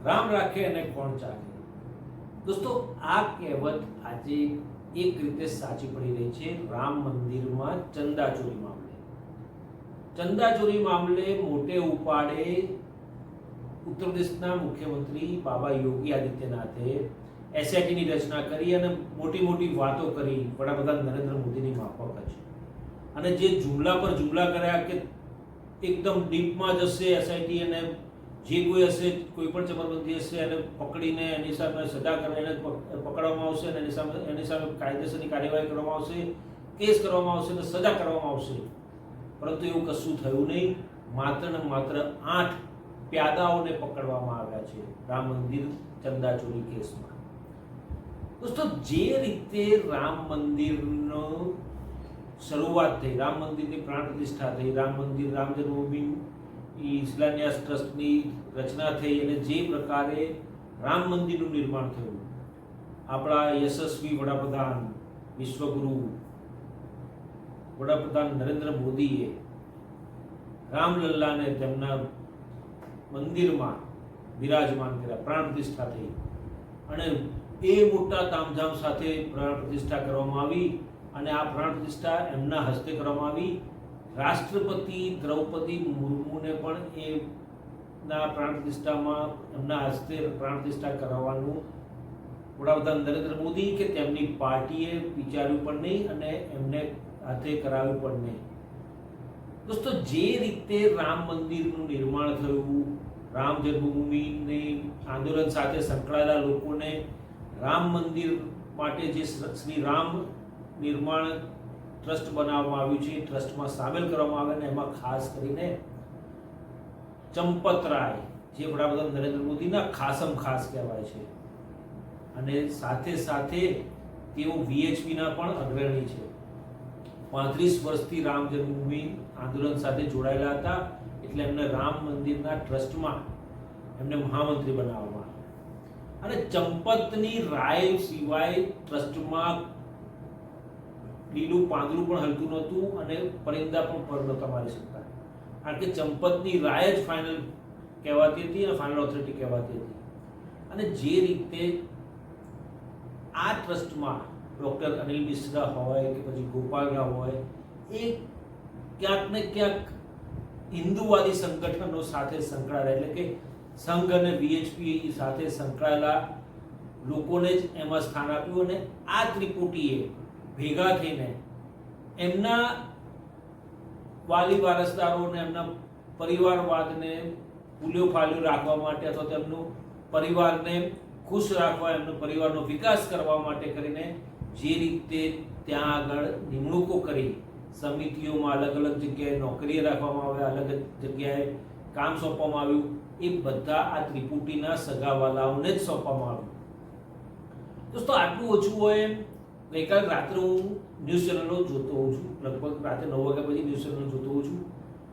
રામ રાખે અને કોણ ચાખે। દોસ્તો, આ કહેવત આજે એક રીતે સાચી પડી રહી છે રામ મંદિરમાં ચંદાચોરી મામલે। ચંદાચોરી મામલે મોટે ઉપાડે ઉત્તર પ્રદેશના મુખ્યમંત્રી બાબા યોગી આદિત્યનાથે એસઆઈટીની રચના કરી અને મોટી મોટી વાતો કરી વડાપ્રધાન નરેન્દ્ર મોદીની માફક છે। અને જે જુમલા પર જુમલા કર્યા કે એકદમ ડીપમાં જશે એસઆઈટી અને જે કોઈ હશે, કોઈ પણ ચમરબંધી હશે એને પકડીને એની સામે સજા કરવા, એને પકડવામાં આવશે અને એની સામે કાયદેસરની કાર્યવાહી કરવામાં આવશે, કેસ કરવામાં આવશે અને સજા કરવામાં આવશે। પરંતુ એવું કશું થયું નહીં। માત્ર ને માત્ર 8 પ્યાદાઓને પકડવામાં આવ્યા છે રામ મંદિર ચંદાચોરી કેસમાં। દોસ્તો, જે રીતે રામ મંદિરનો શરૂઆત થઈ, રામ મંદિરની પ્રાણ પ્રતિષ્ઠા થઈ, રામ મંદિર રામ જન્મભૂમિ ઇસ્લામિયા ટ્રસ્ટની રચના થઈ અને જે પ્રકારે રામ મંદિરનું નિર્માણ થયું, આપણા યશસ્વી વડાપ્રધાન વિશ્વગુરુ વડાપ્રધાન નરેન્દ્ર મોદીએ રામલલ્લાને તેમના મંદિરમાં બિરાજમાન કર્યા, પ્રાણ પ્રતિષ્ઠા થઈ અને એ મોટા તામઝામ સાથે પ્રાણ પ્રતિષ્ઠા કરવામાં આવી અને આ પ્રાણ પ્રતિષ્ઠા એમના હસ્તે કરવામાં આવી। રાષ્ટ્રપતિ દ્રૌપદી મુર્મુને પણ એના પ્રાણ પ્રતિષ્ઠામાં એમના હસ્તે પ્રાણ પ્રતિષ્ઠા કરાવવાનું વડાપ્રધાન નરેન્દ્ર મોદી કે તેમની પાર્ટીએ વિચાર્યું પણ નહીં અને એમને હાથે કરાવ્યું પણ નહીં। દોસ્તો, જે રીતે રામ મંદિરનું નિર્માણ થયું, રામ જન્મભૂમિની આંદોલન સાથે સંકળાયેલા લોકોને રામ મંદિર માટે જે શ્રી રામ નિર્માણ ટ્રસ્ટ બનાવવામાં આવ્યું છે, ટ્રસ્ટમાં સામેલ કરવામાં આવે ને એમાં ખાસ કરીને ચંપત રાય, જે વડાપ્રધાન નરેન્દ્ર મોદીના ખાસમ ખાસ કહેવાય છે અને સાથે સાથે તેઓ વીએચપીના પણ અગ્રણી છે। 35 વર્ષથી રામ જન્મભૂમિ આંદોલન સાથે જોડાયેલા હતા, એટલે એમને રામ મંદિરના ટ્રસ્ટમાં એમને મહામંત્રી બનાવવામાં આવ્યા અને ચંપતની રાય સિવાય ટ્રસ્ટમાં લીલું પાંદડું પણ હલતું નહોતું અને પરિંદા પણ પર નહોતા મારી શકતા, કારણ કે ચંપતની રાય જ ફાઇનલ કહેવાતી હતી અને ફાઇનલ ઓથોરિટી કહેવાતી હતી। અને જે રીતે આ ટ્રસ્ટમાં ડૉક્ટર અનિલ મિશ્રા હોય કે પછી ગોપાલ રાવ હોય, એ ક્યાંક ને ક્યાંક હિન્દુવાદી સંગઠનો સાથે સંકળાયેલા, એટલે કે સંઘ અને વીએચપી સાથે સંકળાયેલા લોકોને જ એમાં સ્થાન આપ્યું અને આ ત્રિપુટીએ ભેગા થઈને એમના વાલી વારસદારોને, એમના પરિવારવાદને ફૂલ્યો ફાલ્યો રાખવા માટે અથવા તેમનું પરિવારને ખુશ રાખવા, એમનો પરિવારનો વિકાસ કરવા માટે કરીને જે રીતે ત્યાં આગળ નિમણૂકો કરી, સમિતિઓમાં અલગ અલગ જગ્યાએ નોકરીએ રાખવામાં આવ્યા, અલગ જગ્યાએ કામ સોંપવામાં આવ્યું, એ બધા આ ત્રિપુટીના સગાવાલાઓને જ સોંપવામાં આવ્યું। દોસ્તો, આટલું ઓછું હોય એમ ગઈકાલ રાત્રે હું ન્યૂઝ ચેનલો જોતો હોઉં છું, લગભગ રાત્રે 9 વાગ્યા પછી ન્યૂઝ ચેનલ જોતો હોઉં છું।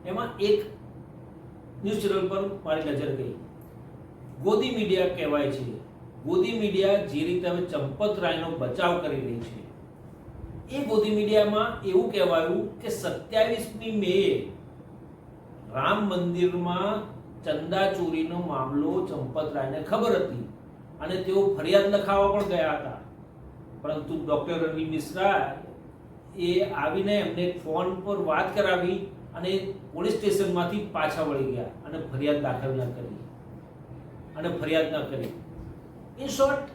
એમાં એક ન્યૂઝ ચેનલ પર મારી નજર ગઈ, ગોદી મીડિયા કહેવાય છે। ગોદી મીડિયા જે રીતે હવે ચંપત રાયનો બચાવ કરી રહી છે, એ ગોદી મીડિયામાં એવું કહેવાયું કે 27મી મેએ રામ મંદિરમાં ચંદાચોરીનો મામલો ચંપત રાયને ખબર હતી અને તેઓ ફરિયાદ લખાવવા પણ ગયા હતા, પરંતુ ડૉક્ટર અનિલ મિશ્રા એ આવીને એમને ફોન પર વાત કરાવી અને પોલીસ સ્ટેશનમાંથી પાછા વળી ગયા અને ફરિયાદ દાખલ ન કરી અને ફરિયાદ ન કરી। ઇન શોર્ટ,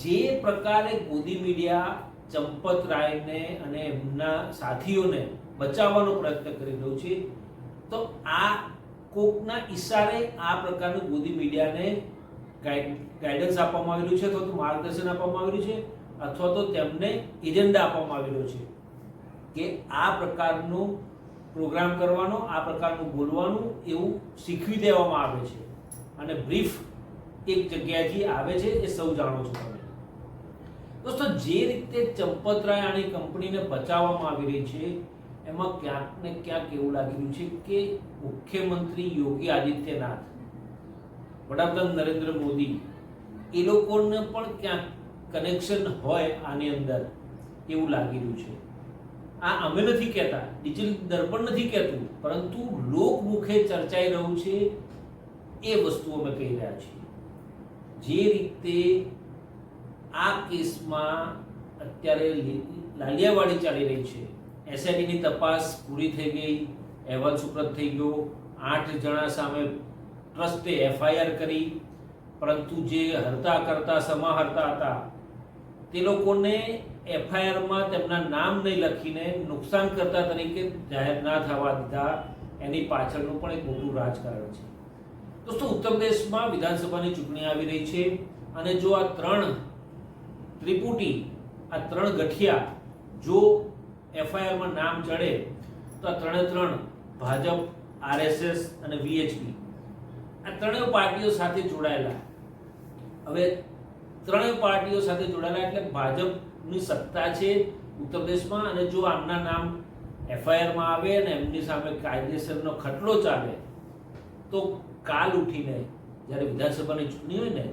જે પ્રકારે ગોદી મીડિયા ચંપત રાયને અને એમના સાથીઓને બચાવવાનો પ્રયત્ન કરી રહ્યું છે, તો આ કોકના ઈશારે આ પ્રકારનું ગોદી મીડિયાને ગાઈડન્સ આપવામાં આવેલું છે અથવા તો માર્ગદર્શન આપવામાં આવેલું છે અથવા તો તેમને એજન્ડા આપવામાં આવેલો છે કે આ પ્રકારનું પ્રોગ્રામ કરવાનો, આ પ્રકારનું બોલવાનું, એવું શીખવી દેવામાં આવે છે અને બ્રીફ એક જગ્યાએથી આવે છે, એ સૌ જાણો છો તમે। દોસ્તો, જે રીતે ચંપત રાય આની કંપનીને બચાવવામાં આવી રહી છે, એમાં ક્યાંક ને ક્યાંક એવું લાગી રહ્યું છે કે મુખ્યમંત્રી યોગી આદિત્યનાથ, વડાપ્રધાન નરેન્દ્ર મોદી, એ લોકોને પણ ક્યાંક કનેક્શન હોય આની અંદર એવું લાગી રહ્યું છે। આ અમે નથી કહેતા, ડિજિટલ દર્પણ નથી કહેતું, પરંતુ લોકમુખે ચર્ચાઈ રહ્યું છે એ વસ્તુ અમે કહી રહ્યા છીએ। જે રીતે આ કેસમાં અત્યારે લાલિયાવાડી ચાલી રહી છે, એસઆઈટીની તપાસ પૂરી થઈ ગઈ, અહેવાલ સુપ્રત થઈ ગયો, 8 જણા સામે ટ્રસ્ટે એફઆઈઆર કરી, પરંતુ જે હરતા કરતા સમાહર્તા હતા તે લોકોને એફઆઈઆરમાં તેમના નામ નહીં લખીને નુકસાનકર્તા તરીકે જાહેર ના થવા દીધા. એની પાછળનું પણ એક મોટું રાજકારણ છે. દોસ્તો, ઉત્તર પ્રદેશમાં વિધાનસભાની ચૂંટણી આવી રહી છે અને જો આ 3 ત્રિપુટી, આ 3 ગઠિયા જો એફઆઈઆરમાં નામ ચડે તો આ 3 ભાજપ, આરએસએસ અને વીએચપી આ 3 પાર્ટીઓ સાથે જોડાયેલા. હવે 3 પાર્ટીઓ સાથે જોડાયેલા એટલે ભાજપની સત્તા છે ઉત્તર પ્રદેશમાં, અને જો આમના નામ એફઆઈઆરમાં આવે અને એમની સામે કાયદેસરનો ખટલો ચાલે તો કાલ ઉઠીને જ્યારે વિધાનસભાની ચૂંટણી હોય ને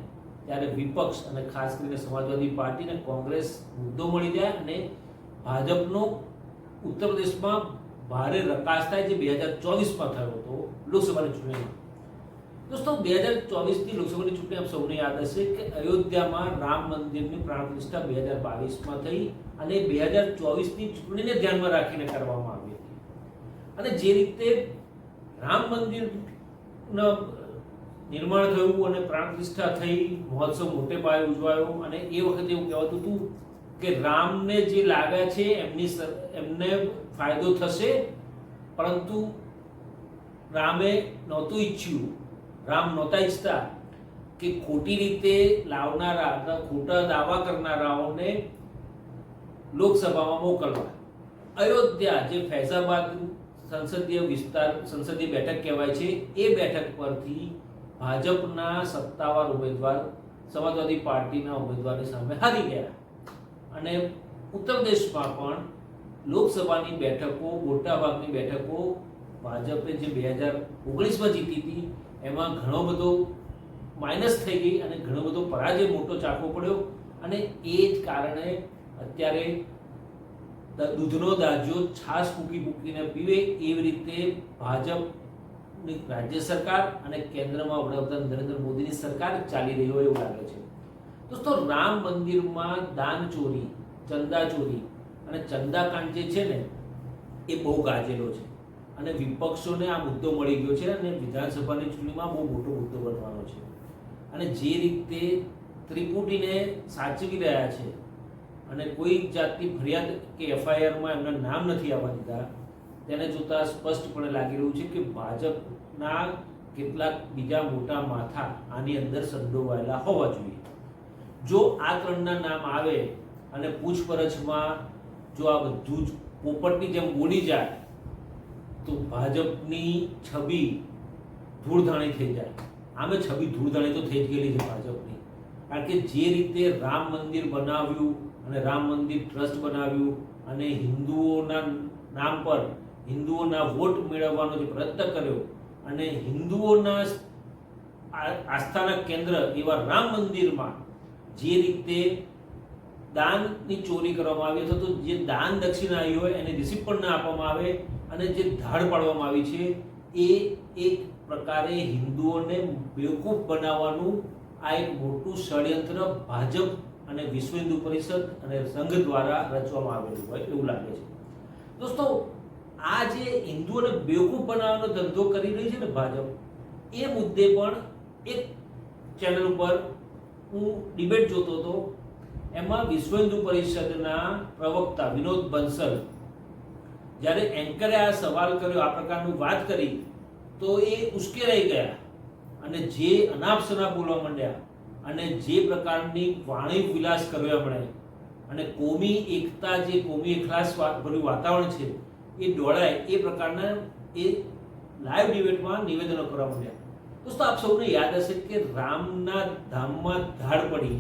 ત્યારે વિપક્ષ અને ખાસ કરીને સમાજવાદી પાર્ટી અને કોંગ્રેસ મુદ્દો મળી જાય અને ભાજપનો ઉત્તર પ્રદેશમાં ભારે રકાસ થાય, જે 2024માં થયો હતો લોકસભાની ચૂંટણીમાં. દોસ્તો, 2024ની લોકસભાની ચૂંટણી આપ સૌને યાદ હશે કે અયોધ્યામાં રામ મંદિરની પ્રાણ પ્રતિષ્ઠા 2022માં થઈ અને 2024ની ચૂંટણીને ધ્યાનમાં રાખીને કરવામાં આવી હતી. અને જે રીતે રામ મંદિરના નિર્માણ થયું અને પ્રાણ પ્રતિષ્ઠા થઈ, મહોત્સવ મોટે પાયે ઉજવાયો અને એ વખતે એવું કહેવાતું હતું કે રામને જે લાગ્યા છે એમને ફાયદો થશે, પરંતુ રામે નહોતું ઈચ્છ્યું, રામ નહોતા ઈચ્છતા કે ખોટી રીતે લાવનારા, ખોટા દાવા કરનારાઓને લોકસભામાં મોકલવા. અયોધ્યા, જે ફૈઝાબાદ સંસદીય વિસ્તાર, સંસદીય બેઠક કહેવાય છે, એ બેઠક પરથી ભાજપના સત્તાવાર ઉમેદવાર સમાજવાદી પાર્ટીના ઉમેદવારની સામે હારી ગયા. અને ઉત્તર પ્રદેશમાં પણ લોકસભાની બેઠકો, મોટાભાગની બેઠકો ભાજપે જે 2019માં જીતી હતી એમાં ઘણો બધો માઇનસ થઈ ગઈ અને ઘણો બધો પરાજય મોટો ચાખવો પડ્યો. અને એ જ કારણે અત્યારે દૂધનો દાજ્યો છાશ ફૂંકીને પીવે એવી રીતે ભાજપની રાજ્ય સરકાર અને કેન્દ્રમાં વડાપ્રધાન નરેન્દ્ર મોદીની સરકાર ચાલી રહી હોય એવું લાગે છે. દોસ્તો, રામ મંદિરમાં દાન ચોરી, ચંદા ચોરી અને ચંદાકાંડ જે છે ને એ બહુ ગાજેલો છે અને વિપક્ષોને આ મુદ્દો મળી ગયો છે અને વિધાનસભાની ચૂંટણીમાં બહુ મોટો મુદ્દો બનવાનો છે. અને જે રીતે ત્રિપુટીને સાચવી રહ્યા છે અને કોઈ જાતની ફરિયાદ કે એફઆઈઆરમાં એમના નામ નથી આવવા દીધા, તેને જોતા સ્પષ્ટપણે લાગી રહ્યું છે કે ભાજપના કેટલાક બીજા મોટા માથા આની અંદર સંડોવાયેલા હોવા જોઈએ. જો આ 3ના નામ આવે અને પૂછપરછમાં જો આ બધું જ પોપટની જેમ બોલી જાય તો ભાજપની છબી ધૂળધાણી થઈ જાય. આમે છબી ધૂળધાણી તો થઈ જ ગયેલી છે ભાજપની, કારણ કે જે રીતે રામ મંદિર બનાવ્યું અને રામ મંદિર ટ્રસ્ટ બનાવ્યું અને હિન્દુઓના નામ પર હિન્દુઓના વોટ મેળવવાનો જે પ્રયત્ન કર્યો અને હિન્દુઓના આસ્થાના કેન્દ્ર એવા રામ મંદિરમાં જે રીતે દાનની ચોરી કરવામાં આવી અથવા તો જે દાન દક્ષિણા આવી હોય એને રિસિપ્ટ પણ ના આપવામાં આવે અને જે ધાડ પાડવામાં આવી છે એ એક પ્રકારે હિન્દુઓને બેવકૂફ બનાવવાનું આ એક મોટું ષડયંત્ર ભાજપ અને વિશ્વ હિન્દુ પરિષદ અને સંઘ દ્વારા રચવામાં આવેલું હોય એવું લાગે છે. દોસ્તો, આ જે હિન્દુઓને બેવકૂફ બનાવવાનો ધંધો કરી રહી છે ને ભાજપ, એ મુદ્દે પણ એક ચેનલ ઉપર હું ડિબેટ જોતો હતો. એમાં વિશ્વ હિન્દુ પરિષદના પ્રવક્તા વિનોદ બંસલ જ્યારે એન્કરે આ સવાલ કર્યો, આ પ્રકારનું વાત કરી, તો એ ઉશ્કેરાઈ ગયા અને જે અનાપશના બોલવા માંડ્યા અને જે પ્રકારની વાણી વિલાસ કર્યો એમણે અને કોમી એકતા, જે કોમી એકલાસ ભર્યું વાતાવરણ છે એ ડોળાય એ પ્રકારના એ લાઈવ ડિબેટમાં નિવેદનો કરવા માંડ્યા. દોસ્તો, આપ સૌને યાદ હશે કે રામના ધામમાં ધાડ પડી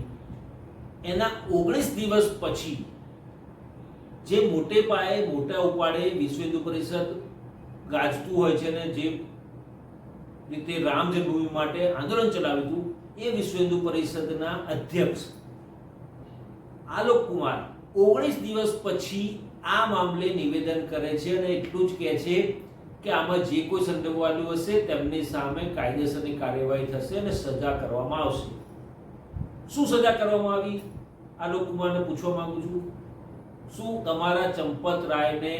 એના 19 દિવસ પછી જે મોટે પાયે મોટા ઉપાડે વિશ્વ હિન્દુ પરિષદ ગાજતું હોય છે અને જે રીતે રામ જન્મભૂમિ માટે આંદોલન ચલાવ્યું હતું, એ વિશ્વ હિન્દુ પરિષદના અધ્યક્ષ આલોક કુમાર 19 દિવસ પછી આ મામલે નિવેદન કરે છે અને એટલું જ કહે છે કે આમાં જે કોઈ સંડોવાયેલું હશે તેમની સામે કાયદેસરની કાર્યવાહી થશે અને સજા કરવામાં આવશે. શું સજા કરવામાં આવી? આલોક કુમારને પૂછવા માંગુ છું, શું તમારા ચંપત રાયને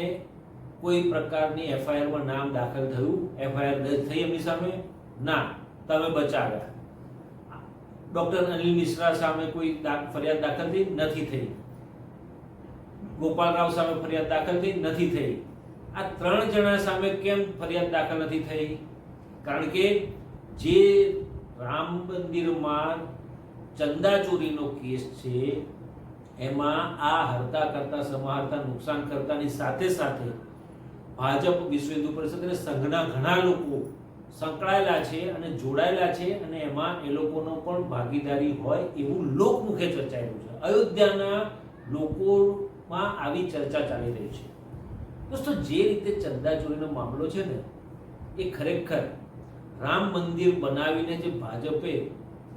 કોઈ પ્રકારની એફઆઈઆરમાં નામ દાખલ થયું? એફઆઈઆર દર્જ થઈ એમની સામે? ના, તમે બચાવ્યા. ડોક્ટર અનિલ મિશ્રા સામે કોઈ ફરિયાદ દાખલ થઈ? નથી થઈ. ગોપાલ રાવ સામે ફરિયાદ દાખલ થઈ? નથી થઈ. આ 3 જણા સામે કેમ ફરિયાદ દાખલ નથી થઈ? કારણ કે જે રામ મંદિરમાં ચંદા ચોરીનો કેસ છે એમાં આ હરતા કરતા સમાહર્તા નુકસાન કરતાની સાથે સાથે ભાજપ, વિશ્વ હિન્દુ પરિષદ અને સંઘના ઘણા લોકો સંકળાયેલા છે અને જોડાયેલા છે અને એમાં એ લોકોનો પણ ભાગીદારી હોય એવું લોકમુખે ચર્ચાયેલું છે. અયોધ્યાના લોકોમાં આવી ચર્ચા ચાલી રહી છે. દોસ્તો, જે રીતે ચંદા ચોરીનો મામલો છે ને એ ખરેખર રામ મંદિર બનાવીને જે ભાજપે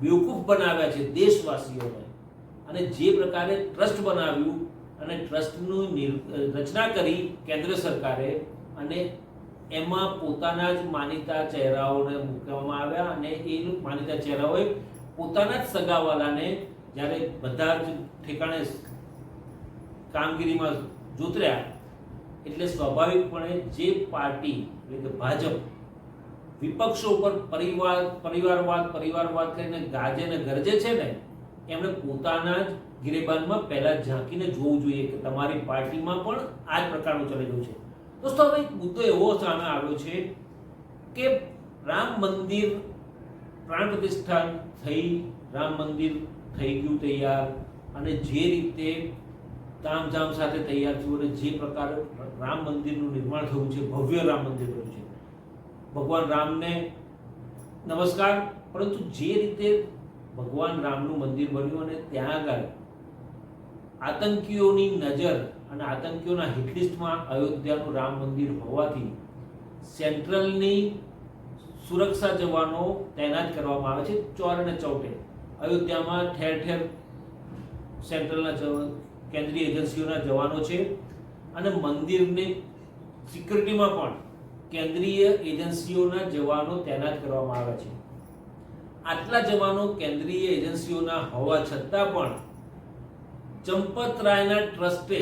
બેવકૂફ બનાવ્યા છે દેશવાસીઓને, અને જે પ્રકારે ટ્રસ્ટ બનાવ્યું અને ટ્રસ્ટનું રચના કરી કેન્દ્ર સરકારે, અને એમાં પોતાના જ માનીતા ચહેરાઓને મૂકવામાં આવ્યા અને એ માનીતા ચહેરાઓએ પોતાના જ સગાવાલાને જ્યારે બધા જ ઠેકાણે કામગીરીમાં જોતર્યા, એટલે સ્વાભાવિકપણે જે પાર્ટી એટલે કે ભાજપ વિપક્ષો ઉપર પરિવારવાદ કરીને ગાજે ને ગરજે છે ને, એમણે પોતાના જ ગિરેબાનમાં પહેલા ઝાંકીને જોવું જોઈએ કે તમારી પાર્ટીમાં પણ આ જ પ્રકારનું ચાલી રહ્યું છે. દોસ્તો, હવે એક મુદ્દો એવો સામે આવ્યો છે કે રામ મંદિર પ્રાણ પ્રતિષ્ઠા થઈ, રામ મંદિર થઈ ગયું તૈયાર, અને જે રીતે તામઝામ સાથે તૈયાર થયું અને જે પ્રકારે રામ મંદિરનું નિર્માણ થયું છે, ભવ્ય રામ મંદિર થયું છે, ભગવાન રામને નમસ્કાર. પરંતુ જે રીતે ભગવાન રામનું મંદિર બન્યું અને ત્યાં આગળ આતંકીઓની નજર અને આતંકીઓના હિટલિસ્ટમાં અયોધ્યાનું રામ મંદિર હોવાથી સેન્ટ્રલની સુરક્ષા જવાનો તૈનાત કરવામાં આવે છે. ચોર અને ચૌટે અયોધ્યામાં ઠેર ઠેર સેન્ટ્રલના કેન્દ્રીય એજન્સીઓના જવાનો છે, અને મંદિરની સિક્યુરિટીમાં પણ કેન્દ્રીય એજન્સીઓના જવાનો તૈનાત કરવામાં આવે છે. આટલા જવાનો કેન્દ્રીય એજન્સીઓના હોવા છતાં પણ ચંપત રાયના ટ્રસ્ટે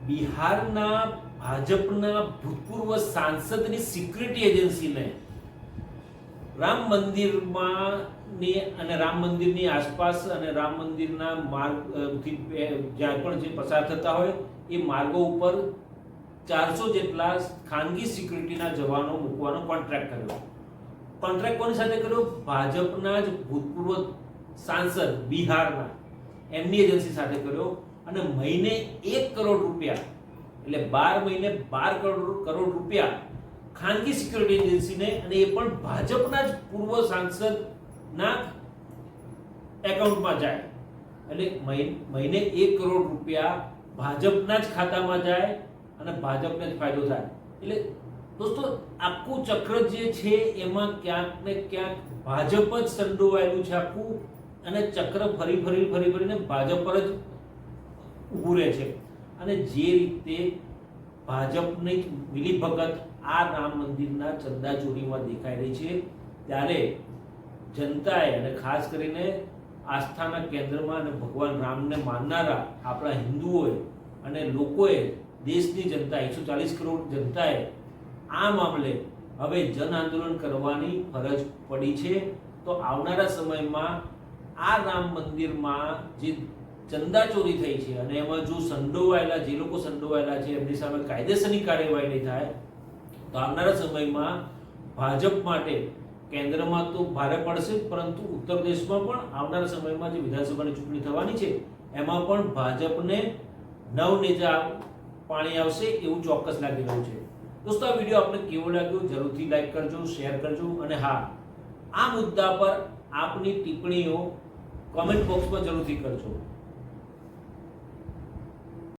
બિહારના ભાજપના ભૂતપૂર્વ સાંસદની સિક્યુરિટી એજન્સીને રામ મંદિરમાં અને રામ મંદિરની આસપાસ અને રામ મંદિરના માર્ગથી જ્યાં પણ જે પસાર થતા હોય એ માર્ગો ઉપર 400 જેટલા ખાનગી સિક્યુરિટીના જવાનો મૂકવાનો કોન્ટ્રાક્ટ કર્યો. કોન્ટ્રાક્ટ કોની સાથે કર્યો? ભાજપના જ ભૂતપૂર્વ સાંસદ બિહારના એમની એજન્સી સાથે કર્યો, અને મહિને 1 કરોડ રૂપિયા એટલે 12 મહિને 12 કરોડ રૂપિયા ખાનગી સિક્યુરિટી એજન્સીને, અને એ પણ ભાજપના જ પૂર્વ સાંસદના એકાઉન્ટમાં જાય. એટલે મહિને 1 કરોડ રૂપિયા ભાજપના જ ખાતામાં જાય અને ભાજપને જ ફાયદો થાય. એટલે દોસ્તો, આખું ચક્ર જે છે એમાં ક્યાંક ને ક્યાંક ભાજપ જ સંડોવાયેલું છે આખું, અને ચક્ર ફરીને ભાજપ પર જ ઊભું રહે છે. અને જે રીતે ભાજપની મિલીભગત આ રામ મંદિરના ચંદા ચોરીમાં દેખાઈ રહી છે, ત્યારે જનતાએ અને ખાસ કરીને આસ્થાના કેન્દ્રમાં અને ભગવાન રામને માનનારા આપણા હિન્દુઓએ અને લોકોએ, દેશની જનતા 140 કરોડ જનતાએ આ મામલે હવે જન આંદોલન કરવાની ફરજ પડી છે. તો આવનારા સમયમાં આ રામ મંદિરમાં જે ચંદા ચોરી થઈ છે અને એમાં જો જે લોકો સંડોવાયેલા છે એમની સામે કાયદેસરની કાર્યવાહી નહીં થાય તો આવનારા સમયમાં ભાજપ માટે કેન્દ્રમાં તો ભારે પડશે, પરંતુ ઉત્તર પ્રદેશમાં પણ આવનારા સમયમાં જે વિધાનસભાની ચૂંટણી થવાની છે એમાં પણ ભાજપને નવનેજા પાણી આવશે એવું ચોક્કસ લાગી રહ્યું છે. દોસ્તો, આ વિડીયો આપને કેવો લાગ્યો જરૂરથી લાઈક કરજો, શેર કરજો, અને હા, આ મુદ્દા પર આપની ટિપ્પણીઓ કોમેન્ટ બોક્સમાં જરૂરથી કરજો.